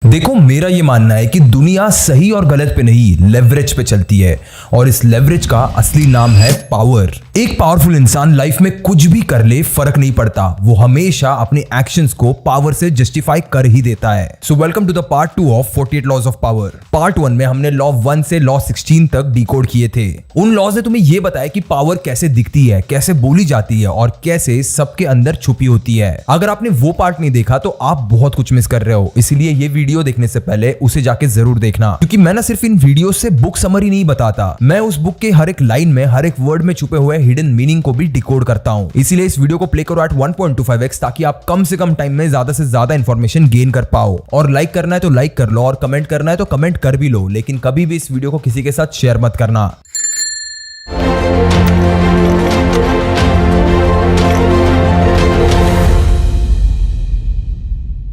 देखो, मेरा ये मानना है कि दुनिया सही और गलत पे नहीं, लेवरेज पे चलती है। और इस लेवरेज का असली नाम है पावर। एक पावरफुल इंसान लाइफ में कुछ भी कर ले, फर्क नहीं पड़ता, वो हमेशा अपने एक्शंस को पावर से जस्टिफाई कर ही देता है। So welcome to the part 2 of 48 laws of power. Part 1 में हमने लॉ 1 से लॉ 16 तक डिकोड किए थे। उन लॉज ने तुम्हें ये बताया कि पावर कैसे दिखती है, कैसे बोली जाती है और कैसे सबके अंदर छुपी होती है। अगर आपने वो पार्ट नहीं देखा तो आप बहुत कुछ मिस कर रहे हो, इसलिए ये वीडियो देखने से पहले उसे जाके जरूर देखना, क्योंकि मैं ना सिर्फ इन वीडियो से बुक समरी नहीं बताता, मैं उस बुक के हर एक लाइन में, हर एक वर्ड में छुपे हुए हिडन मीनिंग को भी डिकोड करता हूं। इसीलिए इस वीडियो को प्ले करो एट 1.25x ताकि आप कम से कम टाइम में ज्यादा से ज्यादा इंफॉर्मेशन गेन कर पाओ। और लाइक करना है तो लाइक कर लो और कमेंट करना है तो कमेंट कर भी लो, लेकिन कभी भी इस वीडियो को किसी के साथ शेयर मत करना।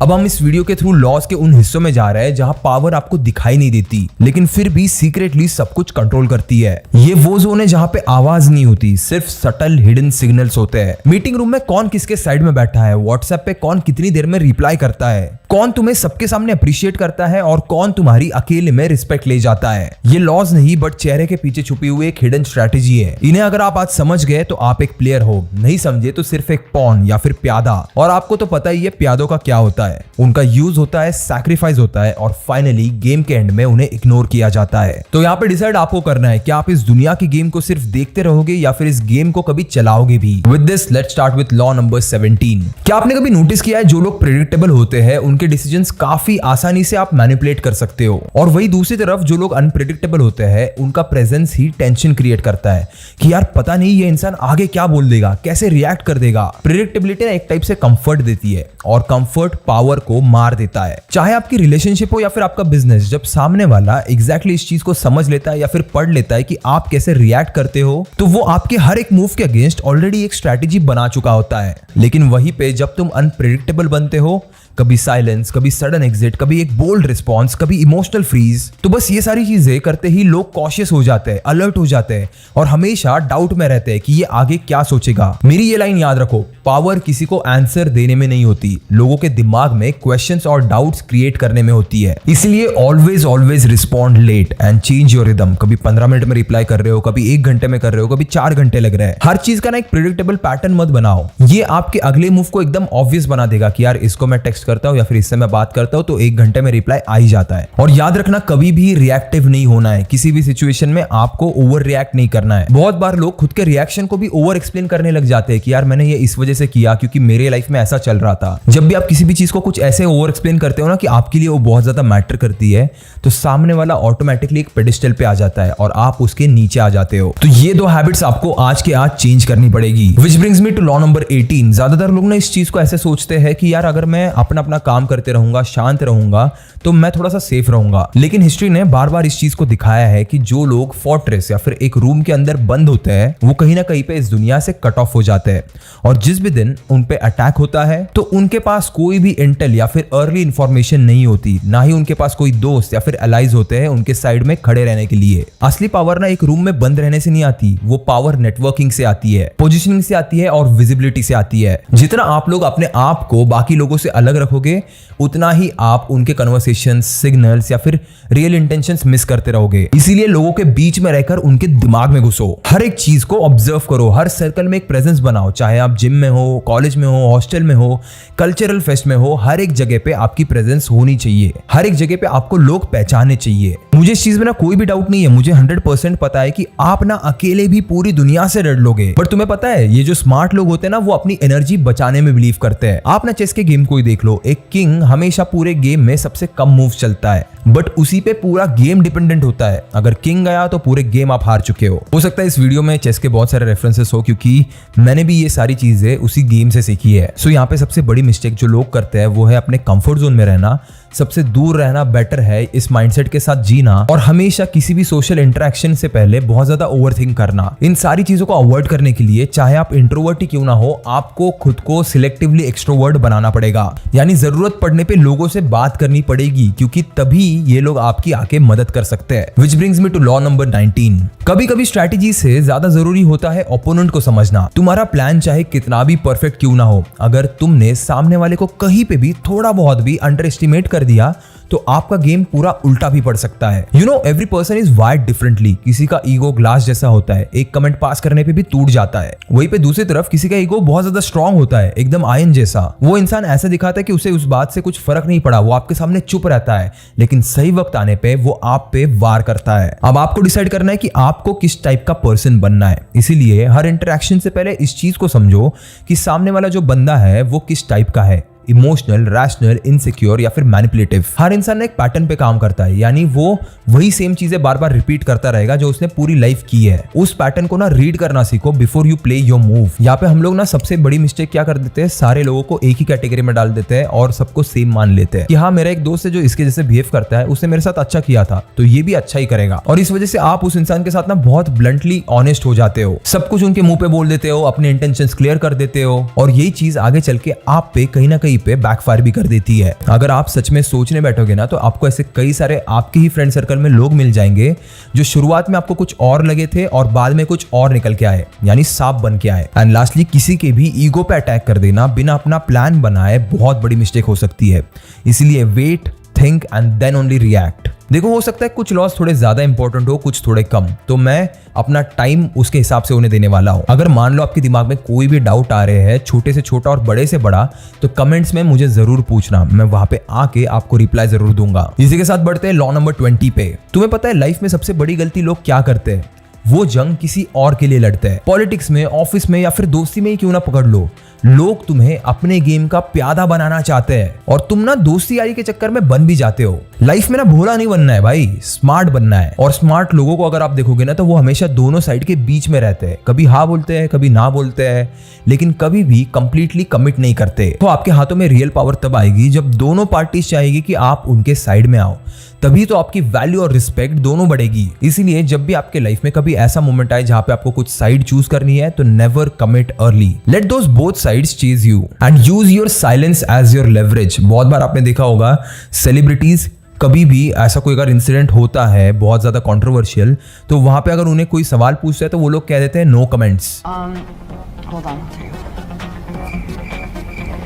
अब हम इस वीडियो के थ्रू लॉज के उन हिस्सों में जा रहे हैं जहां पावर आपको दिखाई नहीं देती, लेकिन फिर भी सीक्रेटली सब कुछ कंट्रोल करती है। ये वो जोन है जहां पे आवाज नहीं होती, सिर्फ सटल हिडन सिग्नल्स होते हैं। मीटिंग रूम में कौन किसके साइड में बैठा है, व्हाट्सएप पे कौन कितनी देर में रिप्लाई करता है, कौन तुम्हें सबके सामने अप्रिशिएट करता है और कौन तुम्हारी अकेले में रिस्पेक्ट ले जाता है। ये लॉज नहीं, बट चेहरे के पीछे छुपी हुई एक हिडन स्ट्रेटेजी है। इन्हें अगर आप आज समझ गए तो आप एक प्लेयर हो, नहीं समझे तो सिर्फ एक पॉन या फिर प्यादा। और आपको तो पता ही है प्यादों का क्या होता है, उनका यूज होता है, सैक्रिफाइस होता है और फाइनली गेम के एंड में उन्हें इग्नोर किया जाता है। तो यहाँ पे डिसाइड आपको करना है कि आप इस दुनिया की गेम को सिर्फ देखते रहोगे या फिर इस गेम को कभी चलाओगे भी। With this let's start with law number 17। क्या आपने कभी नोटिस किया है जो लोग प्रेडिक्टेबल होते हैं उनके डिसीजंस काफी आसानी से आप मैनिपुलेट कर सकते हो, और वही दूसरी तरफ जो लोग अनप्रेडिक्टेबल होते हैं उनका प्रेजेंस ही टेंशन क्रिएट करता है कि यार पता नहीं ये इंसान आगे क्या बोल देगा, कैसे रिएक्ट कर देगा। प्रेडिक्टेबिलिटी एक टाइप से कंफर्ट देती है और कंफर्ट पावर को मार देता है। चाहे आपकी रिलेशनशिप हो या फिर आपका बिजनेस, जब सामने वाला एग्जैक्टली इस चीज को समझ लेता है या फिर पढ़ लेता है कि आप कैसे रिएक्ट करते हो, तो वो आपके हर एक मूव के अगेंस्ट ऑलरेडी एक स्ट्रैटेजी बना चुका होता है। लेकिन वहीं पे जब तुम अनप्रेडिक्टेबल बनते हो, कभी साइलेंस, कभी सडन एग्जिट, कभी एक बोल्ड रिस्पॉन्स, कभी इमोशनल फ्रीज, तो बस ये सारी चीजें करते ही लोग कॉशियस हो जाते हैं, अलर्ट हो जाते हैं और हमेशा डाउट में रहते हैं कि ये आगे क्या सोचेगा। मेरी ये लाइन याद रखो, पावर किसी को आंसर देने में नहीं होती, लोगों के दिमाग में क्वेश्चंस और डाउट्स क्रिएट करने में होती है। इसलिए always always respond late and change your rhythm. कभी 15 मिनट में रिप्लाई कर रहे हो, कभी 1 घंटे में कर रहे हो, कभी 4 घंटे लग रहे हैं। हर चीज का ना एक प्रेडिक्टेबल पैटर्न मत बनाओ, ये आपके अगले मूव को एकदम ऑब्वियस बना देगा कि यार इसको मैं टेक्स्ट करता हूं या फिर इससे मैं बात करता हूं तो 1 घंटे में रिप्लाई आ ही जाता है। और याद रखना, कभी भी रिएक्टिव नहीं होना है, किसी भी सिचुएशन में आपको ओवर रिएक्ट नहीं करना है। बहुत बार लोग खुद के रिएक्शन को भी ओवर एक्सप्लेन करने लग जाते हैं कि यार मैंने ये इस वजह से किया क्योंकि मेरे लाइफ में ऐसा चल रहा था। जब भी आप किसी भी चीज को कुछ ऐसे ओवर एक्सप्लेन करते हो ना कि आपके लिए वो बहुत ज्यादा मैटर करती है, तो सामने वाला ऑटोमेटिकली एक पेडिस्टल पे आ जाता है और आप उसके नीचे आ जाते हो। तो ये 2 हैबिट्स आपको आज के आज चेंज करनी पड़ेगी। Which brings me to law number 18। ज्यादातर लोग ना इस चीज को ऐसे सोचते हैं कि यार अगर मैं अपना काम करते रहूंगा, शांत रहूंगा, तो मैं थोड़ा सा सेफ रहूंगा। लेकिन हिस्ट्री ने बार बार इस चीज को दिखाया है कि जो लोग फोर्ट्रेस या फिर एक रूम के अंदर बंद होते हैं वो कहीं ना कहीं पे इस दुनिया से कट ऑफ हो जाते हैं, और जिस भी दिन उन पे अटैक होता है तो उनके पास कोई भी इंटेल या फिर अर्ली इंफॉर्मेशन नहीं होती, ना ही उनके पास कोई दोस्त या फिर एलाइज होते हैं उनके साइड में खड़े रहने के लिए। असली पावर ना एक रूम में बंद रहने से नहीं आती, वो पावर नेटवर्किंग से आती है, पोजिशनिंग से आती है और विजिबिलिटी से आती है। जितना आप लोग अपने आप को बाकी लोगों से अलग रखोगे, उतना ही आप उनके कन्वर्सेशंस, सिग्नल्स या फिर रियल इंटेंशंस मिस करते रहोगे। इसीलिए लोगों के बीच में रहकर उनके दिमाग में घुसो, हर एक चीज को ऑब्जर्व करो, हर सर्कल में एक प्रेजेंस बनाओ, चाहे आप जिम में हो, कॉलेज में हो, हॉस्टल में हो, कल्चरल फेस्ट में हो, हर एक जगह पे आपकी प्रेजेंस होनी चाहिए, हर एक जगह पे आपको लोग पहचाने चाहिए। मुझे इस चीज में ना कोई भी डाउट नहीं है, मुझे 100% पता है कि आप ना अकेले भी पूरी दुनिया से लड़ लोगे। पर तुम्हें पता है ये जो स्मार्ट लोग होते हैं ना, वो अपनी एनर्जी बचाने में बिलीव करते हैं। आप ना चेस के गेम को ही देख लो, एक किंग हमेशा पूरे गेम में सबसे कम मूव चलता है, बट उसी पे पूरा गेम डिपेंडेंट होता है। अगर किंग गया तो पूरे गेम आप हार चुके हो सकता है इस वीडियो में चेस के बहुत सारे रेफरेंसेस हो, क्योंकि मैंने भी ये सारी चीजें उसी गेम से सीखी है। सो यहाँ पे सबसे बड़ी मिस्टेक जो लोग करते हैं वो है अपने कंफर्ट जोन में रहना। सबसे दूर रहना बेटर है, इस माइंडसेट के साथ जीना और हमेशा किसी भी सोशल इंटरेक्शन से पहले बहुत ज्यादा ओवरथिंक करना। इन सारी चीजों को अवॉइड करने के लिए, चाहे आप इंट्रोवर्ट ही क्यों ना हो, आपको खुद को सिलेक्टिवली एक्सट्रोवर्ट बनाना पड़ेगा। यानी जरूरत पड़ने पे लोगों से बात करनी पड़ेगी, क्योंकि तभी ये लोग आपकी आके मदद कर सकते हैं। Which brings me to law number 19। कभी कभी स्ट्रैटेजी से ज्यादा जरूरी होता है ओपोनेंट को समझना। तुम्हारा प्लान चाहे कितना भी परफेक्ट क्यों ना हो, अगर तुमने सामने वाले को कहीं पे भी थोड़ा बहुत भी अंडर एस्टिमेट कर दिया तो आपका गेम पूरा उल्टा भी पड़ सकता है। You know every person is wired differently. किसी का ईगो ग्लास जैसा होता है, एक कमेंट पास करने पे भी टूट जाता है। वहीं पे दूसरी तरफ किसी का ईगो बहुत ज्यादा स्ट्रांग होता है, एकदम आयन जैसा। वो इंसान ऐसा दिखाता है कि उसे उस बात से कुछ फर्क नहीं पड़ा, वो आपके सामने चुप रहता है, लेकिन सही वक्त आने पे वो आप पे वार करता है। अब आपको डिसाइड करना है कि आपको किस टाइप का पर्सन बनना है। इसीलिए हर इंटरेक्शन से पहले इस चीज को समझो कि सामने वाला जो बंदा है वो किस टाइप का है, इमोशनल, रैशनल, इनसिक्योर या फिर मैनिपुलेटिव। हर इंसान एक पैटर्न पे काम करता है, यानी वो वही सेम चीजें बार बार रिपीट करता रहेगा जो उसने पूरी लाइफ की है। उस पैटर्न को ना रीड करना सीखो before you play your move. यहाँ पे हम लोग ना सबसे बड़ी मिस्टेक क्या कर देते हैं, सारे लोगों को एक ही कैटेगरी में डाल देते हैं और सबको सेम मान लेते हैं कि हाँ मेरा एक दोस्त है जो इसके जैसे बिहेव करता है, उसने मेरे साथ अच्छा किया था तो ये भी अच्छा ही करेगा। और इस वजह से आप उस इंसान के साथ ना बहुत ब्लंटली ऑनेस्ट हो जाते हो, सब कुछ उनके मुंह पे बोल देते हो, अपने इंटेंशंस क्लियर कर देते हो और यही चीज आगे चल के आप पे कहीं ना कहीं पे बैकफायर भी कर देती है। अगर आप सच में सोचने बैठोगे ना तो आपको ऐसे कई सारे आपके ही फ्रेंड सर्कल में लोग मिल जाएंगे जो शुरुआत में आपको कुछ और लगे थे और बाद में कुछ और निकल के आए, यानी सांप बन के आए। एंड लास्टली किसी के भी ईगो पे अटैक कर देना बिना अपना प्लान बनाए बहुत बड़ी मिस्टेक हो सकती है। इसीलिए wait, think and then only react. देखो हो सकता है कुछ लॉस थोड़े ज्यादा इंपॉर्टेंट हो, कुछ थोड़े कम, तो मैं अपना टाइम उसके हिसाब से उन्हें देने वाला हूं। अगर मान लो आपके दिमाग में कोई भी डाउट आ रहे हैं, छोटे से छोटा और बड़े से बड़ा, तो कमेंट्स में मुझे जरूर पूछना, मैं वहां पे आके आपको रिप्लाई जरूर दूंगा। इसी के साथ बढ़ते हैं लॉ नंबर 20 पे। तुम्हें पता है लाइफ में सबसे बड़ी गलती लोग क्या करते हैं? वो जंग किसी और के लिए लड़ते हैं। पॉलिटिक्स में, ऑफिस में या फिर दोस्ती में ही क्यों ना पकड़ लो, लोग तुम्हें अपने गेम का प्यादा बनाना चाहते हैं और तुम ना दोस्ती यारी के चक्कर में बन भी जाते हो। लाइफ में ना भोला नहीं बनना है भाई, स्मार्ट बनना है। और स्मार्ट लोगों को अगर आप देखोगे ना तो वो हमेशा दोनों साइड के बीच में रहते हैं, कभी हाँ बोलते हैं कभी ना बोलते हैं, लेकिन कभी भी कंप्लीटली कमिट नहीं करते। तो आपके हाथों में रियल पावर तब आएगी जब दोनों पार्टीज चाहेगी कि आप उनके साइड में आओ, तभी तो आपकी वैल्यू और रिस्पेक्ट दोनों बढ़ेगी। इसीलिए जब भी आपके लाइफ में कभी ऐसा मोमेंट आए जहां पे आपको कुछ साइड चूज करनी है तो never commit early, let those both sides chase you and use your silence as your leverage. बहुत बार आपने देखा होगा सेलिब्रिटीज कभी भी ऐसा कोई अगर इंसिडेंट होता है बहुत ज्यादा कंट्रोवर्शियल, तो वहां पे अगर उन्हें कोई सवाल पूछता है तो वो लोग कह देते हैं नो कमेंट्स।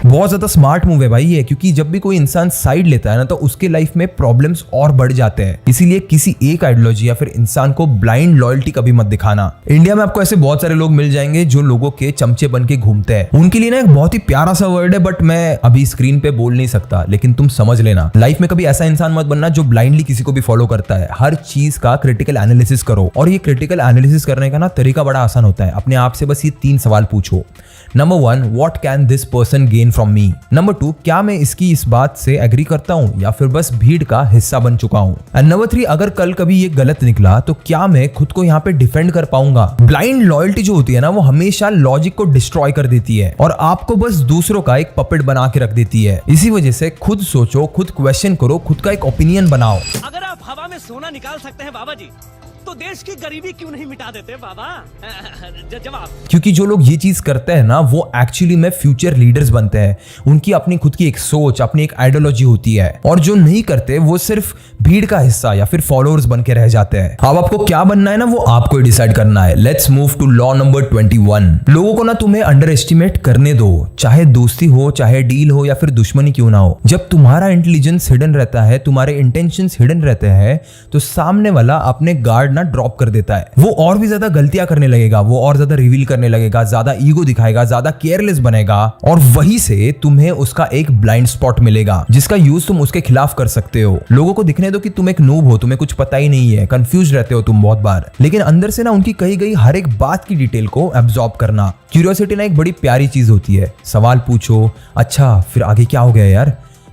बहुत ज्यादा स्मार्ट मूव है भाई ये, क्योंकि जब भी कोई इंसान साइड लेता है ना तो उसके लाइफ में प्रॉब्लम्स और बढ़ जाते हैं। इसीलिए किसी एक आइडियोलॉजी या फिर इंसान को ब्लाइंड लॉयल्टी कभी मत दिखाना। इंडिया में आपको ऐसे बहुत सारे लोग मिल जाएंगे जो लोगों के चमचे बन के घूमते हैं। उनके लिए ना एक बहुत ही प्यारा सा वर्ड है बट मैं अभी स्क्रीन पे बोल नहीं सकता, लेकिन तुम समझ लेना। लाइफ में कभी ऐसा इंसान मत बनना जो ब्लाइंडली किसी को भी फॉलो करता है। हर चीज का क्रिटिकल एनालिसिस करो और ये क्रिटिकल एनालिसिस करने का ना तरीका बड़ा आसान होता है। अपने आप से बस ये 3 सवाल पूछो। Number 1, what can this person gain from me. Number 2, क्या मैं इसकी इस बात से एग्री करता हूं या फिर बस भीड़ का हिस्सा बन चुका हूं। एंड नंबर 3, अगर कल कभी ये गलत निकला तो क्या मैं खुद को यहाँ पे डिफेंड कर पाऊंगा। ब्लाइंड लॉयल्टी जो होती है ना वो हमेशा लॉजिक को डिस्ट्रॉय कर देती है और आपको बस दूसरों का एक पपेट बना के रख देती है। इसी वजह से खुद सोचो, खुद क्वेश्चन करो, खुद का एक ओपिनियन बनाओ। अगर आप हवा में सोना निकाल सकते हैं बाबा जी, तो देश की गरीबी क्यों नहीं मिटा देते बाबा? जवाब। क्योंकि जो लोग ये चीज करते हैं ना वो एक्चुअली में फ्यूचर लीडर्स बनते हैं। उनकी अपनी खुद की एक सोच, अपनी एक आइडियोलॉजी होती है और जो नहीं करते वो सिर्फ भीड़ का हिस्सा या फिर फॉलोअर्स बन के रह जाते हैं। अब आपको क्या बनना है ना वो आपको ही डिसाइड करना है। Let's move to law number 21। लोगों को ना तुम्हें अंडर एस्टिमेट करने दो, चाहे दोस्ती हो, चाहे डील हो या फिर दुश्मनी क्यों ना हो। जब तुम्हारा इंटेलिजेंस हिडन रहता है, तुम्हारे इंटेंशंस हिडन रहते हैं, तो सामने वाला अपने गार्ड ड्रॉप कर देता है। वो और भी ज्यादा गलतियां करने लगेगा, वो और ज्यादा रिवील करने लगेगा, ज्यादा ईगो दिखाएगा, ज्यादा केयरलेस बनेगा और वहीं से तुम्हें उसका एक ब्लाइंड स्पॉट मिलेगा जिसका यूज तुम उसके खिलाफ कर सकते हो। लोगों को दिखने दो कि तुम एक नूब हो, तुम्हें कुछ पता ही नहीं है, कंफ्यूज रहते हो तुम बहुत बार, लेकिन अंदर से ना उनकी कही गई हर एक बात की डिटेल को एब्जॉर्ब करना। क्यूरियोसिटी ना एक बड़ी प्यारी चीज होती है। सवाल पूछो, अच्छा फिर आगे क्या हो गया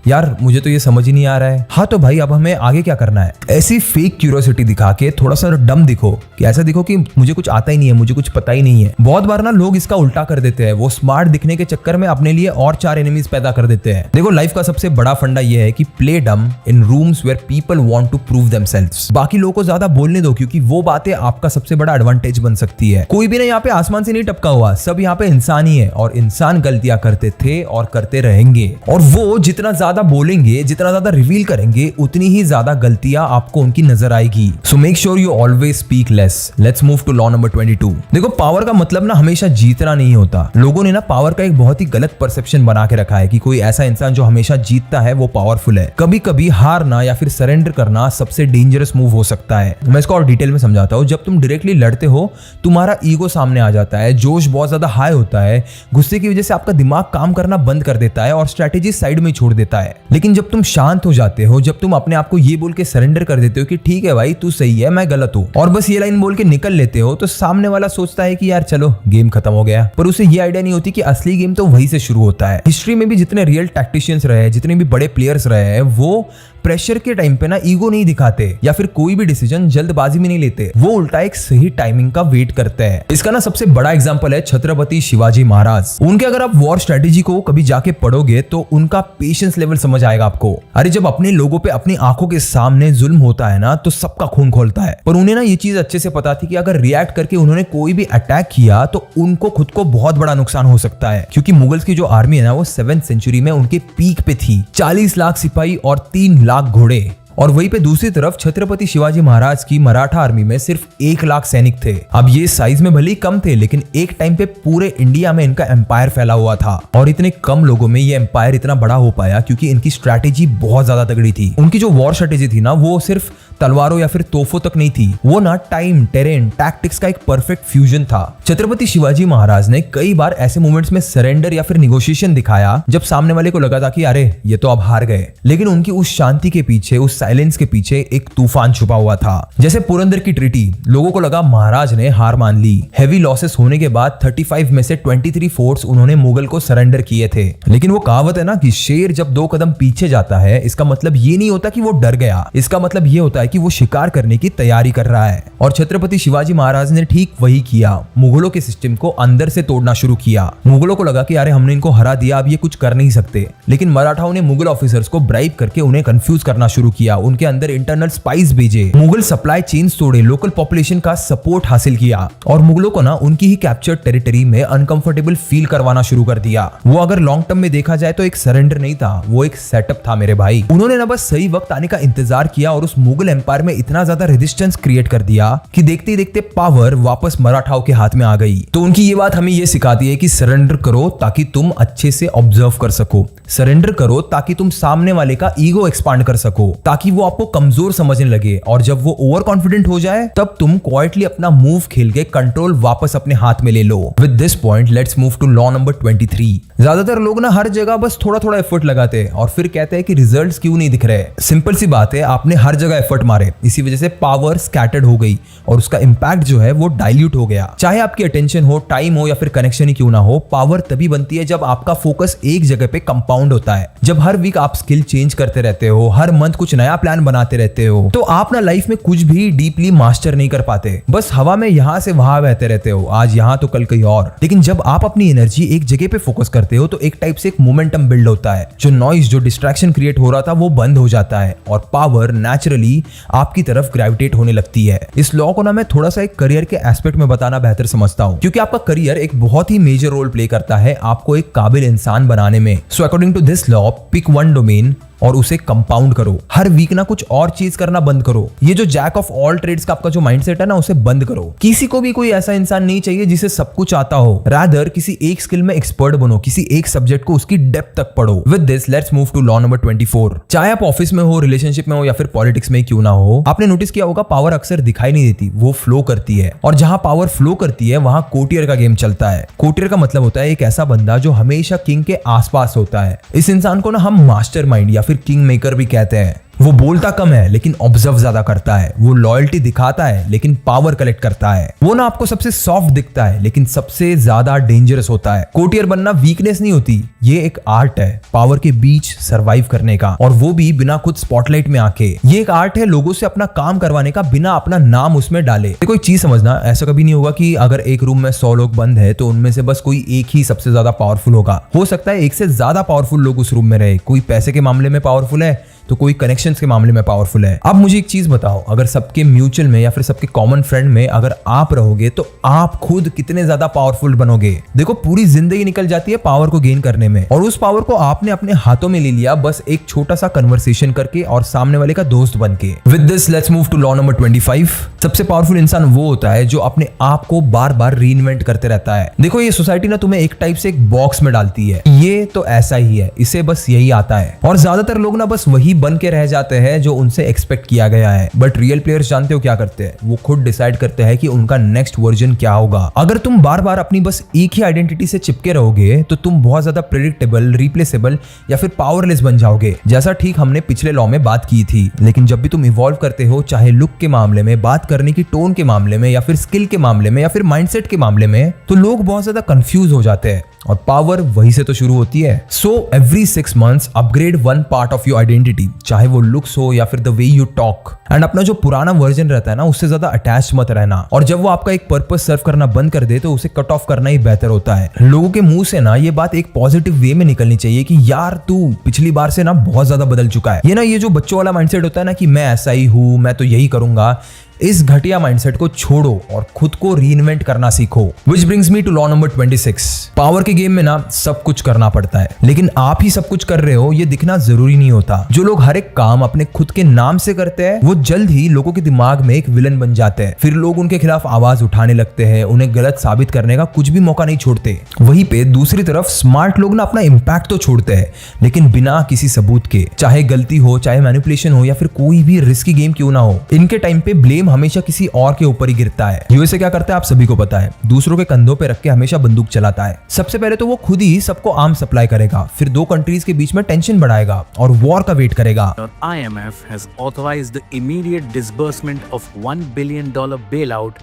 यार मुझे तो ये समझ ही नहीं आ रहा है। हाँ तो भाई अब हमें आगे क्या करना है। ऐसी फेक क्यूरियोसिटी दिखा के थोड़ा सा डम दिखो, कि ऐसा दिखो कि मुझे कुछ आता ही नहीं है, मुझे कुछ पता ही नहीं है। बहुत बार ना लोग इसका उल्टा कर देते हैं, वो स्मार्ट दिखने के चक्कर में अपने लिए और 4 एनिमीज पैदा कर देते हैं। देखो लाइफ का सबसे बड़ा फंडा ये है कि play dumb in rooms where people want to prove themselves. बाकी लोगों को ज्यादा बोलने दो, क्योंकि वो बातें आपका सबसे बड़ा एडवांटेज बन सकती है। कोई भी ना यहाँ पे आसमान से नहीं टपका हुआ, सब यहाँ पे इंसान ही है और इंसान गलतियां करते थे और करते रहेंगे। और वो जितना ज्यादा ज्यादा बोलेंगे, जितना ज्यादा रिवील करेंगे, उतनी ही ज्यादा गलतियां आपको उनकी नजर आएगी। So make sure you always speak less. Let's move to law number 22। देखो, पावर का मतलब ना हमेशा जीतना नहीं होता। लोगों ने ना पावर का एक बहुत ही गलत परसेप्शन बना के रखा है कि कोई ऐसा इंसान जो हमेशा जीतता है वो पावरफुल है। कभी कभी हारना या फिर सरेंडर करना सबसे डेंजरस मूव हो सकता है। मैं इसको और डिटेल में समझाता हूँ। जब तुम डायरेक्टली लड़ते हो, तुम्हारा ईगो सामने आ जाता है, जोश बहुत ज्यादा हाई होता है, गुस्से की वजह से आपका दिमाग काम करना बंद कर देता है और स्ट्रेटेजी साइड में छोड़ देता है। लेकिन जब तुम शांत हो जाते हो, जब तुम अपने आप को ये बोल के सरेंडर कर देते हो कि ठीक है भाई तू सही है मैं गलत हूँ, और बस ये लाइन बोल के निकल लेते हो, तो सामने वाला सोचता है कि यार चलो गेम खत्म हो गया। पर उसे ये आइडिया नहीं होती कि असली गेम तो वहीं से शुरू होता है। हिस्ट्री में भी जितने रियल टैक्टिशियंस रहे, जितने भी बड़े प्लेयर्स रहे हैं, वो प्रेशर के टाइम पे ना ईगो नहीं दिखाते या फिर कोई भी डिसीजन जल्दबाजी में नहीं लेते। वो उल्टा एक सही टाइमिंग का वेट करते हैं। इसका ना सबसे बड़ा एग्जांपल है छत्रपति शिवाजी महाराज। उनके अगर आप वॉर स्ट्रेटेजी को कभी जाके पढ़ोगे तो उनका पेशेंस लेवल समझ आएगा आपको। अरे जब अपने लोगों पे अपनी आंखों के सामने जुल्म होता है ना, तो सबका खून खोलता है। पर उन्हें ना ये चीज अच्छे से पता थी कि अगर रिएक्ट करके उन्होंने कोई भी अटैक किया तो उनको खुद को बहुत बड़ा नुकसान हो सकता है, क्योंकि मुगल्स की जो आर्मी है ना वो 7th सेंचुरी में उनके पीक पे थी। 40 लाख सिपाही और 3 लाख घोड़े। और वहीं पे दूसरी तरफ छत्रपति शिवाजी महाराज की मराठा आर्मी में सिर्फ 1 लाख सैनिक थे। अब ये साइज में भले ही कम थे, लेकिन एक टाइम पे पूरे इंडिया में इनका एम्पायर फैला हुआ था। और इतने कम लोगों में ये एम्पायर इतना बड़ा हो पाया क्योंकि इनकी स्ट्रैटेजी बहुत ज्यादा तगड़ी थी। उनकी जो वॉर स्ट्रैटेजी थी ना, वो सिर्फ तलवारों या फिर तोपों तक नहीं थी, वो ना टाइम, टेरेन, टैक्टिक्स का एक परफेक्ट फ्यूजन था। छत्रपति शिवाजी महाराज ने कई बार ऐसे मोमेंट्स में सरेंडर या फिर निगोशिएशन दिखाया जब सामने वाले को लगा था कि अरे ये तो अब हार गए। लेकिन उनकी उस शांति के पीछे, उस साइलेंस के पीछे एक तूफान छुपा हुआ था। जैसे पुरंदर की ट्रीटी, लोगों को लगा महाराज ने हार मान ली। हेवी लॉसेस होने के बाद 35 में से 23 फोर्ट्स उन्होंने मुगल को सरेंडर किए थे। लेकिन वो कहावत है ना कि शेर जब 2 कदम पीछे जाता है, इसका मतलब ये नहीं होता कि वो डर गया, इसका मतलब ये होता है कि वो शिकार करने की तैयारी कर रहा है। और छत्रपति शिवाजी महाराज ने ठीक वही किया। मुगलों के सिस्टम को अंदर से तोड़ना शुरू किया। मुगलों को लगा कि अरे हमने इनको हरा दिया, अब ये कुछ कर नहीं सकते। लेकिन मराठाओं ने मुगल ऑफिसर्स को ब्राइब करके उन्हें कंफ्यूज करना शुरू किया, उनके अंदर इंटरनल स्पाइस भेजे, मुगल सप्लाई चेन्स तोड़े, लोकल पॉपुलेशन का सपोर्ट हासिल किया और मुगलों को ना उनकी ही कैप्चर्ड टेरिटरी में अनकंफर्टेबल फील करवाना शुरू कर दिया। वो अगर लॉन्ग टर्म में देखा जाए तो एक सरेंडर नहीं था, वो एक सेटअप था मेरे भाई। उन्होंने ना बस सही वक्त आने का इंतजार किया और उस मुगल एम्पायर में इतना ज्यादा रेजिस्टेंस क्रिएट कर दिया कि देखते ही देखते पावर वापस मराठाओं के हाथ में आ गई। तो उनकी ये बात हमें ये सिखाती है कि सरेंडर करो ताकि तुम अच्छे से ऑब्जर्व कर सको, सरेंडर करो ताकि तुम सामने वाले का ईगो एक्सपांड कर सको, ताकि वो आपको कमजोर समझने लगे, और जब वो ओवर कॉन्फिडेंट हो जाए तब तुम क्वाइटली अपना मूव खेल के कंट्रोल वापस अपने हाथ में ले लो। With this point let's move to law number 23। ज्यादातर लोग ना हर जगह बस थोड़ा थोड़ा एफर्ट लगाते हैं और फिर कहते हैं कि रिजल्ट्स क्यों नहीं दिख रहे। सिंपल सी बात है, आपने हर जगह एफर्ट मारे, इसी वजह से पावर स्कैटर्ड हो गई और उसका इंपैक्ट जो है वो डाइल्यूट हो गया। चाहे आपकी अटेंशन हो, टाइम हो या फिर कनेक्शन ही क्यों ना हो, पावर तभी बनती है जब आपका फोकस एक जगह पे कंपाउंड होता है। जब हर वीक आप स्किल चेंज करते रहते हो, हर मंथ कुछ नया प्लान बनाते रहते हो, तो आप ना लाइफ में कुछ भी डीपली मास्टर नहीं कर पाते, बस हवा में यहां से वहां बहते रहते हो, आज यहां तो कल कहीं और। लेकिन जब आप अपनी एनर्जी एक जगह पे फोकस करते हो तो एक टाइप से एक मोमेंटम बिल्ड होता है। जो नॉइज, जो डिस्ट्रैक्शन क्रिएट हो रहा था वो बंद हो जाता है और पावर नेचुरली आपकी तरफ ग्रेविटेट होने लगती है। इस लॉ को ना मैं थोड़ा सा एक करियर के एस्पेक्ट में बताना बेहतर समझता हूँ, क्योंकि आपका करियर एक बहुत ही मेजर रोल प्ले करता है आपको एक काबिल इंसान बनाने में। So according to this law, pick one domain और उसे कंपाउंड करो। हर वीक ना कुछ और चीज करना बंद करो। ये जो जैक ऑफ ऑल ट्रेड्स का आपका जो माइंडसेट है ना, उसे बंद करो। किसी को भी कोई ऐसा इंसान नहीं चाहिए जिसे सब कुछ आता हो। रादर किसी एक स्किल में एक्सपर्ट बनो, किसी एक सब्जेक्ट को उसकी डेप्थ तक पढ़ो। With this let's move to law number 24। चाहे आप ऑफिस में हो, रिलेशनशिप में हो या फिर पॉलिटिक्स में क्यों ना हो, आपने नोटिस किया होगा पावर अक्सर दिखाई नहीं देती, वो फ्लो करती है। और जहां पावर फ्लो करती है वहां कोटियर का गेम चलता है। कोटियर का मतलब होता है एक ऐसा बंदा जो हमेशा किंग के आसपास होता है। इस इंसान को ना हम मास्टरमाइंड या फिर किंग मेकर भी कहते हैं। वो बोलता कम है लेकिन ऑब्जर्व ज्यादा करता है। वो लॉयल्टी दिखाता है लेकिन पावर कलेक्ट करता है। वो ना आपको सबसे सॉफ्ट दिखता है लेकिन सबसे ज्यादा डेंजरस होता है। कोटियर बनना वीकनेस नहीं होती, ये एक आर्ट है पावर के बीच सरवाइव करने का, और वो भी बिना खुद स्पॉटलाइट में आके। ये एक आर्ट है लोगों से अपना काम करवाने का बिना अपना नाम उसमें डाले। कोई चीज समझना, ऐसा कभी नहीं होगा कि अगर एक रूम में 100 लोग बंद है तो उनमें से बस कोई एक ही सबसे ज्यादा पावरफुल होगा। हो सकता है एक से ज्यादा पावरफुल लोग उस रूम में रहे। कोई पैसे के मामले में पावरफुल है, तो कोई कनेक्शंस के मामले में पावरफुल है। अब मुझे एक चीज बताओ, अगर सबके म्यूचुअल में या फिर सबके कॉमन फ्रेंड में अगर आप रहोगे तो आप खुद कितने ज्यादा पावरफुल बनोगे। देखो पूरी जिंदगी निकल जाती है पावर को गेन करने में, और उस पावर को आपने अपने हाथों में ले लिया बस एक छोटा सा कन्वर्सेशन करके और सामने वाले का दोस्त बन के। With this let's move to law number 25। सबसे पावरफुल इंसान वो होता है जो अपने आप को बार बार रीइन्वेंट करते रहता है। देखो ये सोसाइटी ना तुम्हें एक टाइप से एक बॉक्स में डालती है, ये तो ऐसा ही है, इसे बस यही आता है, और ज्यादातर लोग ना बस वही बन के रह जाते हैं जो उनसे एक्सपेक्ट किया गया है। बट रियल प्लेयर्स जानते हो क्या करते हैं, वो खुद डिसाइड करते हैं कि उनका नेक्स्ट वर्जन क्या होगा। अगर तुम बार बार अपनी बस एक ही आइडेंटिटी से चिपके रहोगे तो तुम बहुत ज्यादा प्रेडिक्टेबल, रिप्लेसेबल या फिर पावरलेस बन जाओगे, जैसा ठीक हमने पिछले लॉ में बात की थी। लेकिन जब भी तुम इवॉल्व करते हो, चाहे लुक के मामले में, बात करने की टोन के मामले में, या फिर स्किल के मामले में, या फिर माइंडसेट के मामले में, तो लोग बहुत ज्यादा कंफ्यूज हो जाते हैं, और पावर वहीं से तो शुरू होती है। So every 6 months upgrade one part of your identity, चाहे वो लुक्स हो या फिर the way you talk. And अपना जो पुराना वर्जन रहता है ना, उससे ज्यादा अटैच मत रहना, और जब वो आपका एक पर्पस सर्व करना बंद कर दे तो उसे कट ऑफ करना ही बेहतर होता है। लोगों के मुंह से ना ये बात एक पॉजिटिव वे में निकलनी चाहिए कि यार तू पिछली बार से ना बहुत ज्यादा बदल चुका है। ये जो बच्चों वाला माइंडसेट होता है ना कि मैं ऐसा ही हूं, मैं तो यही करूंगा, इस घटिया माइंडसेट को छोड़ो और खुद को रीइन्वेंट करना सीखो। Which brings me to law number 26। Power के गेम में ना सब कुछ करना पड़ता है, लेकिन आप ही सब कुछ कर रहे हो ये दिखना जरूरी नहीं होता। जो लोग हर एक काम अपने खुद के नाम से करते हैं वो जल्द ही लोगों के दिमाग में एक विलन बन जाते हैं। फिर लोग उनके खिलाफ आवाज उठाने लगते हैं, उन्हें गलत साबित करने का कुछ भी मौका नहीं छोड़ते। वहीं पे दूसरी तरफ स्मार्ट लोग ना अपना इम्पैक्ट तो छोड़ते हैं, लेकिन बिना किसी सबूत के, चाहे गलती हो, चाहे मैनिपुलेशन हो, या फिर कोई भी रिस्की गेम क्यों ना हो, इनके टाइम पे ब्लेम हमेशा किसी और के ऊपर ही गिरता है। यूएसए क्या करता है आप सभी को पता है, दूसरों के कंधों पे रख के हमेशा बंदूक चलाता है। सबसे पहले तो वो खुद ही सबको आर्म सप्लाई करेगा, फिर 2 कंट्रीज के बीच में टेंशन बढ़ाएगा और वॉर का वेट करेगा। IMF has authorized the immediate disbursement of $1 billion bailout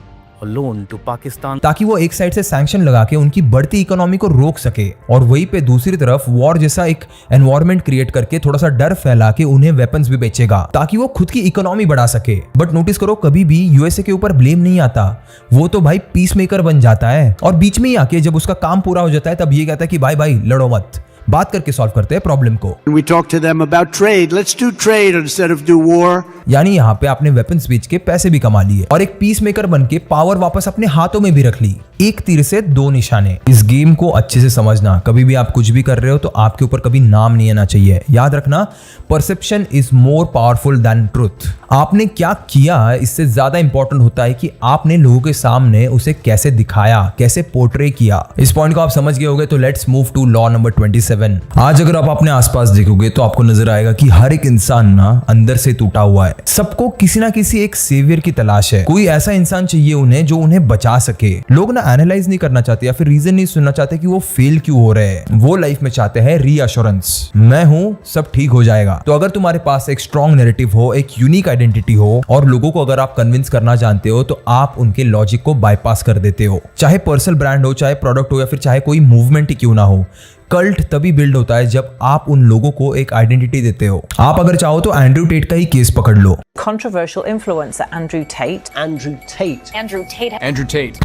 loan to Pakistan, ताकि वो एक साइड से सैंक्शन लगा के उनकी बढ़ती इकोनॉमी को रोक सके, और वहीं पे दूसरी तरफ वॉर जैसा एक एनवायरनमेंट क्रिएट करके थोड़ा सा डर फैला के उन्हें वेपन्स भी बेचेगा ताकि वो खुद की इकोनॉमी बढ़ा सके। बट नोटिस करो, कभी भी यूएसए के ऊपर ब्लेम नहीं आता, वो तो भाई पीस मेकर बन जाता है, और बीच में ही आके जब उसका काम पूरा हो जाता है तब ये कहता है कि भाई लड़ो मत, बात करके सॉल्व करते हैं प्रॉब्लम को। We talk to them about trade. Let's do trade instead of do war. यानी यहाँ पे आपने वेपन्स बेच के पैसे भी कमा लिए और एक पीस मेकर बन के पावर वापस अपने हाथों में भी रख ली। एक तीर से 2 निशाने। इस गेम को अच्छे से समझना, कभी भी आप कुछ भी कर रहे हो तो आपके ऊपर कभी नाम नहीं आना चाहिए। याद रखना, perception is more powerful than truth. आपने क्या किया इससे ज्यादा इंपॉर्टेंट होता है कि आपने लोगों के सामने उसे कैसे दिखाया, कैसे पोर्ट्रे किया। इस पॉइंट को आप समझ गए होंगे, तो let's move to law number 27। आज अगर आप अपने आसपास देखोगे तो आपको नजर आएगा कि हर एक इंसान ना अंदर से टूटा हुआ है। सबको किसी ना किसी एक सेवियर की तलाश है, कोई ऐसा इंसान चाहिए उन्हें जो उन्हें बचा सके। लोग ना एनालाइज नहीं करना चाहते या फिर रीजन नहीं सुनना चाहते कि वो फेल क्यों हो रहे हैं, वो लाइफ में चाहते हैं रीअश्योरेंस, मैं हूं, सब ठीक हो जाएगा। तो अगर तुम्हारे पास एक स्ट्रॉन्ग नैरेटिव हो, एक यूनिक आइडेंटिटी हो, और लोगों को अगर आप कन्विंस करना जानते हो तो आप उनके लॉजिक को बाईपास कर देते हो। चाहे पर्सनल ब्रांड हो, चाहे प्रोडक्ट हो, या फिर चाहे कोई मूवमेंट ही क्यों ना हो, कल्ट तभी बिल्ड होता है जब आप उन लोगों को एक आइडेंटिटी देते हो। आप अगर चाहो तो एंड्रयू टेट का ही केस पकड़ लो। Controversial influencer Andrew Tate.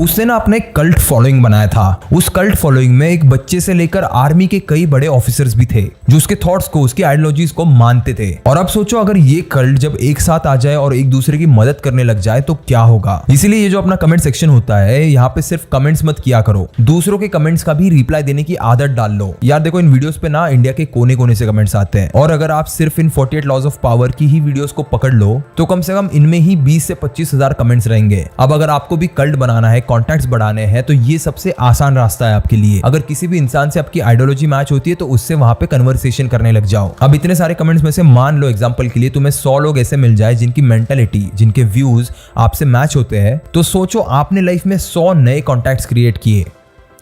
उसने ना अपने कल्ट फॉलोइंग बनाया था। उस कल्ट फॉलोइंग में एक बच्चे से लेकर आर्मी के कई बड़े ऑफिसर्स भी थे जो उसके थॉट्स को, उसकी आइडियोलॉजीज को मानते थे। और अब सोचो अगर ये कल्ट जब एक साथ आ जाए और एक दूसरे की मदद करने लग जाए तो क्या होगा। इसीलिए ये जो अपना कमेंट सेक्शन होता है, यहाँ पे सिर्फ कमेंट्स मत किया करो, दूसरों के कमेंट्स का भी रिप्लाई देने की आदत डाल लो। यार देखो, इन वीडियोस पे ना इंडिया के कोने कोने से कमेंट्स आते हैं, और अगर आप सिर्फ इन 48 लॉज ऑफ पावर की ही वीडियोस को पकड़ लो तो कम से कम इनमें ही 20 से 25 हजार कमेंट्स रहेंगे। अब अगर आपको भी कल्ट बनाना है, कॉन्टैक्ट्स बढ़ाने हैं, तो ये सबसे आसान रास्ता है आपके लिए। अगर किसी भी इंसान से आपकी आइडियोलॉजी मैच होती है तो उससे वहां पे कन्वर्सेशन करने लग जाओ। अब इतने सारे कमेंट्स में से मान लो एग्जांपल के लिए तुम्हें 100 लोग ऐसे मिल जाए जिनकी मेंटालिटी, जिनके व्यूज आपसे मैच होते हैं, तो सोचो आपने लाइफ में 100 नए कॉन्टैक्ट्स क्रिएट किए,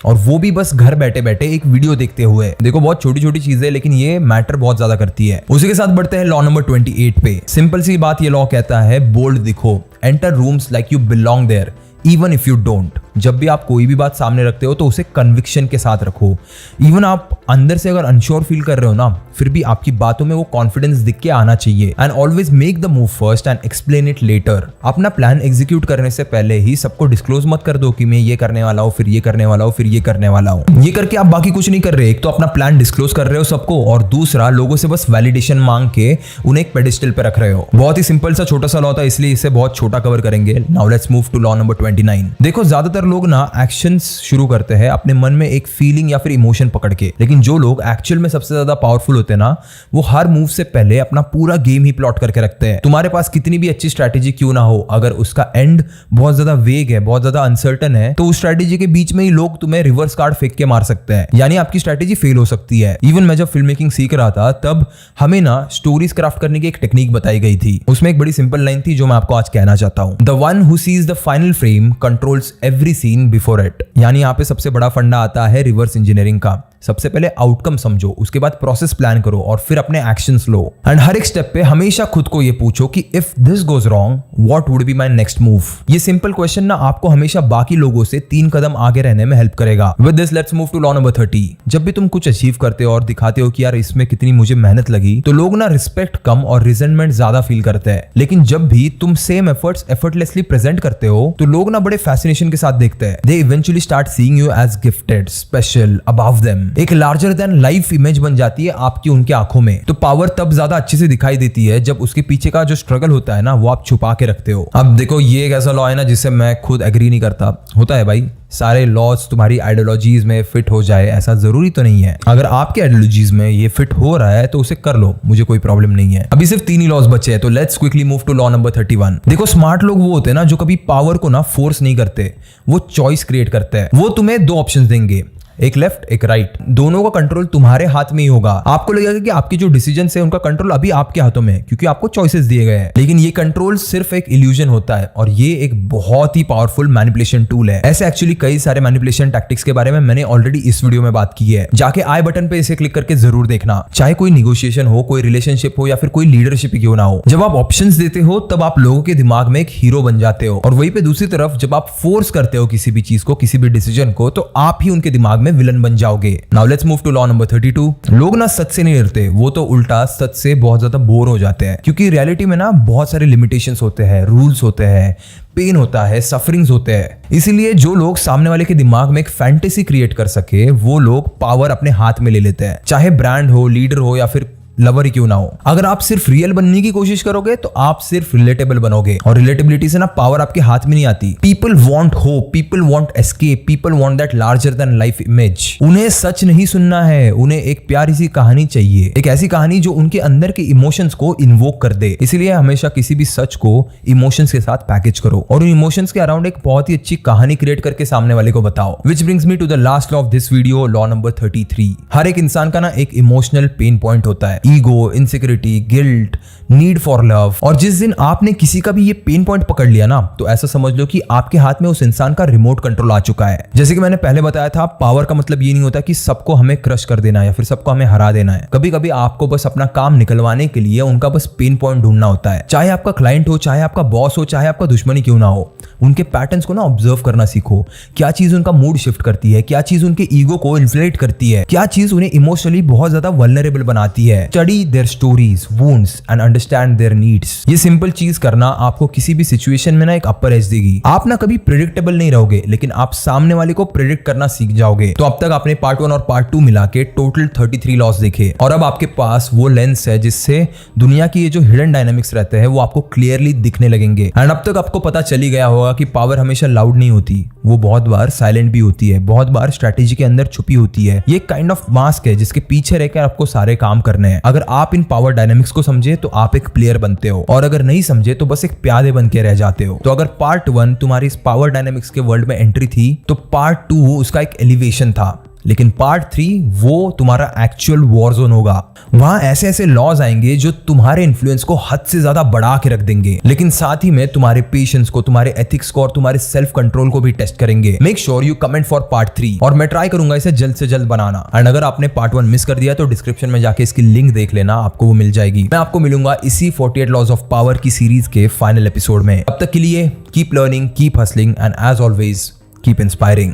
और वो भी बस घर बैठे बैठे एक वीडियो देखते हुए। देखो बहुत छोटी छोटी चीजें, लेकिन ये मैटर बहुत ज्यादा करती है। उसी के साथ बढ़ते हैं लॉ नंबर 28 पे। सिंपल सी बात, ये लॉ कहता है बोल्ड दिखो, enter rooms like you belong there even if you don't. जब भी आप कोई भी बात सामने रखते हो तो उसे कन्विक्शन के साथ रखो। इवन आप अंदर से अगर अनश्योर फील कर रहे हो ना, फिर भी आपकी बातों में वो कॉन्फिडेंस दिख के आना चाहिए। And always make the move first and explain it later. अपना प्लान एग्जीक्यूट करने से पहले ही सबको डिस्क्लोज मत कर दो कि मैं ये करने वाला हूँ, फिर ये करने वाला हूँ, फिर ये करने वाला हूँ। ये करके आप बाकी कुछ नहीं कर रहे। एक तो अपना प्लान डिस्क्लोज कर रहे हो सबको, और दूसरा लोगों से बस वैलिडेशन मांग के उन्हें एक पेडिस्टल पे रख रहे हो। बहुत ही सिंपल सा छोटा सा लॉ था, इसलिए इसे बहुत छोटा कवर करेंगे। Now let's move to law number 29। देखो, ज्यादातर लोग ना एक्शंस शुरू करते हैं अपने मन में एक फीलिंग या फिर इमोशन पकड़ के, लेकिन जो लोग एक्चुअल में सबसे ज्यादा पावरफुल होते हैं ना, वो हर मूव से पहले अपना पूरा गेम ही प्लॉट करके रखते हैं। तुम्हारे पास कितनी भी अच्छी स्ट्रैटेजी क्यों ना हो, अगर उसका एंड बहुत ज्यादा वेग है, बहुत ज्यादा अनसर्टन है, तो उस स्ट्रैटेजी के बीच में ही लोग तुम्हें रिवर्स कार्ड फेंक के मार सकते हैं, यानी आपकी स्ट्रैटेजी फेल हो सकती है। इवन मैं जब फिल्म मेकिंग सीख रहा था तब हमें ना स्टोरीज क्राफ्ट करने की एक टेक्निक बताई गई थी। उसमें एक बड़ी सिंपल लाइन थी जो मैं आपको आज कहना चाहता हूं। The one who seize the final frame controls every seen before it. यानी यहाँ पे सबसे बड़ा फंडा आता है रिवर्स इंजीनियरिंग का। सबसे पहले आउटकम समझो, उसके बाद प्रोसेस प्लान करो और फिर अपने एक्शंस लो। एंड हर एक स्टेप पे हमेशा खुद को ये पूछो कि if this goes wrong what would be my next move. ये सिंपल क्वेश्चन ना आपको हमेशा बाकी लोगों से 3 कदम आगे रहने में हेल्प करेगा। With this let's move to law number 30। जब भी तुम कुछ अचीव करते हो और दिखाते हो कि यार इसमें कितनी मुझे मेहनत लगी, तो लोग ना रिस्पेक्ट कम और रिजेंटमेंट ज्यादा फील करते हैं। लेकिन जब भी तुम सेम एफर्ट्स एफर्टलेसली प्रेजेंट करते हो तो लोग ना बड़े फैसिनेशन के साथ देखते हैं। They eventually start seeing you as gifted, special, above them. एक लार्जर देन लाइफ इमेज बन जाती है आपकी उनके आंखों में। तो पावर तब ज्यादा अच्छे से दिखाई देती है जब उसके पीछे का जो स्ट्रगल होता है ना, वो आप छुपा के रखते हो। अब देखो, ये एक ऐसा लॉ है ना जिससे मैं खुद एग्री नहीं करता। होता है भाई, सारे लॉज तुम्हारी आइडियोलॉजीज में फिट हो जाए ऐसा जरूरी तो नहीं है। अगर आपके आइडियोलॉजीज में ये फिट हो रहा है तो उसे कर लो, मुझे कोई प्रॉब्लम नहीं है। अभी सिर्फ 3 ही लॉज बचे हैं, तो let's quickly move to law number 31। देखो, स्मार्ट लोग वो होते हैं ना जो कभी पावर को ना फोर्स नहीं करते, वो चॉइस क्रिएट करते हैं। वो तुम्हें 2 ऑप्शंस देंगे, एक लेफ्ट एक राइट। दोनों का कंट्रोल तुम्हारे हाथ में ही होगा। आपको लगेगा कि आपकी जो डिसीजन है उनका कंट्रोल अभी आपके हाथों में है क्योंकि आपको चॉइसेस दिए गए हैं, लेकिन ये कंट्रोल सिर्फ एक इल्यूजन होता है और ये एक बहुत ही पावरफुल मैनिपुलेशन टूल है। ऐसे एक्चुअली कई सारे मैनिपुलेशन टैक्टिक्स के बारे में मैंने ऑलरेडी इस वीडियो में बात की है, जाके आई बटन पे इसे क्लिक करके जरूर देखना। चाहे कोई निगोशिएशन हो, कोई रिलेशनशिप हो या फिर कोई लीडरशिप क्यों ना हो, जब आप ऑप्शंस देते हो तब आप लोगों के दिमाग में एक हीरो बन जाते हो, और वहीं पे दूसरी तरफ जब आप फोर्स करते हो किसी भी चीज को, किसी भी डिसीजन को, तो आप ही उनके दिमाग में विलन बन जाओगे। Now let's move to law number 32। लोग ना सच से नहीं डरते, वो तो उल्टा सच से बहुत ज्यादा बोर हो जाते हैं, क्योंकि रियलिटी में ना बहुत सारे लिमिटेशंस होते हैं, रूल्स होते हैं, पेन होता है, सफरिंग्स होते हैं। इसीलिए जो लोग सामने वाले के दिमाग में एक फैंटेसी क्रिएट कर सके, वो लोग पावर अपने हाथ में ले लेते हैं। चाहे ब्रांड हो, लीडर हो या फिर लवर ही क्यों ना हो। अगर आप सिर्फ रियल बनने की कोशिश करोगे तो आप सिर्फ रिलेटेबल बनोगे, और रिलेटेबिलिटी से ना पावर आपके हाथ में नहीं आती। People want hope, people want escape, people want that larger than life image. उन्हें सच नहीं सुनना है, उन्हें एक प्यारी सी कहानी चाहिए, एक ऐसी कहानी जो उनके अंदर के इमोशंस को इन्वोक कर दे। इसीलिए हमेशा किसी भी सच को इमोशंस के साथ पैकेज करो और उन इमोशंस के अराउंड एक बहुत ही अच्छी कहानी क्रिएट करके सामने वाले को बताओ। Which brings me to the last law of this video, law number 33। हर एक इंसान का ना एक इमोशनल पेन पॉइंट होता है, ego, insecurity, guilt, need for love. और जिस दिन आपने किसी का भी ये पेन पॉइंट पकड़ लिया ना, तो ऐसा समझ लो कि आपके हाथ में उस इंसान का रिमोट कंट्रोल आ चुका है। जैसे कि मैंने पहले बताया था, पावर का मतलब ये नहीं होता कि सबको हमें क्रश कर देना है या फिर सबको हमें हरा देना है। कभी कभी आपको बस अपना काम निकलवाने के लिए उनका बस पेन पॉइंट ढूंढना होता है। चाहे आपका क्लाइंट हो, चाहे आपका बॉस हो, चाहे आपका दुश्मनी क्यों ना हो, उनके पैटर्न्स को ना ऑब्जर्व करना सीखो। क्या चीज उनका मूड शिफ्ट करती है, क्या चीज उनके ईगो को इन्फ्लेट करती है, क्या चीज उन्हें इमोशनली बहुत ज्यादा वल्नरेबल बनाती है। Study their stories, wounds and understand their needs. ये सिंपल चीज करना आपको किसी भी सिचुएशन में ना एक अपर एज देगी। आप ना कभी प्रेडिक्टेबल नहीं रहोगे, लेकिन आप सामने वाले को प्रेडिक्ट करना सीख जाओगे। तो अब तक आपने पार्ट 1 और पार्ट 2 मिला के टोटल 33 लॉस देखे, और अब आपके पास वो लेंस है जिससे दुनिया की ये जो हिडन डायनामिक्स रहते हैं वो आपको क्लियरली दिखने लगेंगे। एंड अब तक आपको पता चली गया होगा कि पावर हमेशा लाउड नहीं होती, वो बहुत बार साइलेंट भी होती है, बहुत बार स्ट्रेटेजी के अंदर छुपी होती है। ये काइंड ऑफ मास्क है जिसके पीछे रहकर आपको सारे काम करने हैं। अगर आप इन पावर डायनामिक्स को समझे तो आप एक प्लेयर बनते हो, और अगर नहीं समझे तो बस एक प्यादे बन के रह जाते हो। तो अगर पार्ट 1 तुम्हारी इस पावर डायनामिक्स के वर्ल्ड में एंट्री थी, तो पार्ट 2 उसका एक एलिवेशन था, लेकिन पार्ट 3 वो तुम्हारा एक्चुअल वॉर जोन होगा। वहां ऐसे ऐसे लॉज आएंगे जो तुम्हारे इन्फ्लुएंस को हद से ज्यादा बढ़ा के रख देंगे, लेकिन साथ ही में तुम्हारे पेशेंस को, तुम्हारे एथिक्स को और तुम्हारे सेल्फ कंट्रोल को भी टेस्ट करेंगे। Make sure you comment for part 3, और मैं ट्राई करूंगा इसे जल्द से जल्द बनाना। एंड अगर आपने पार्ट 1 मिस कर दिया तो डिस्क्रिप्शन में जाके इसकी लिंक देख लेना, आपको वो मिल जाएगी। मैं आपको मिलूंगा इसी 48 लॉज ऑफ पावर की सीरीज के फाइनल एपिसोड में। अब तक के लिए keep learning, keep hustling, and as always keep inspiring.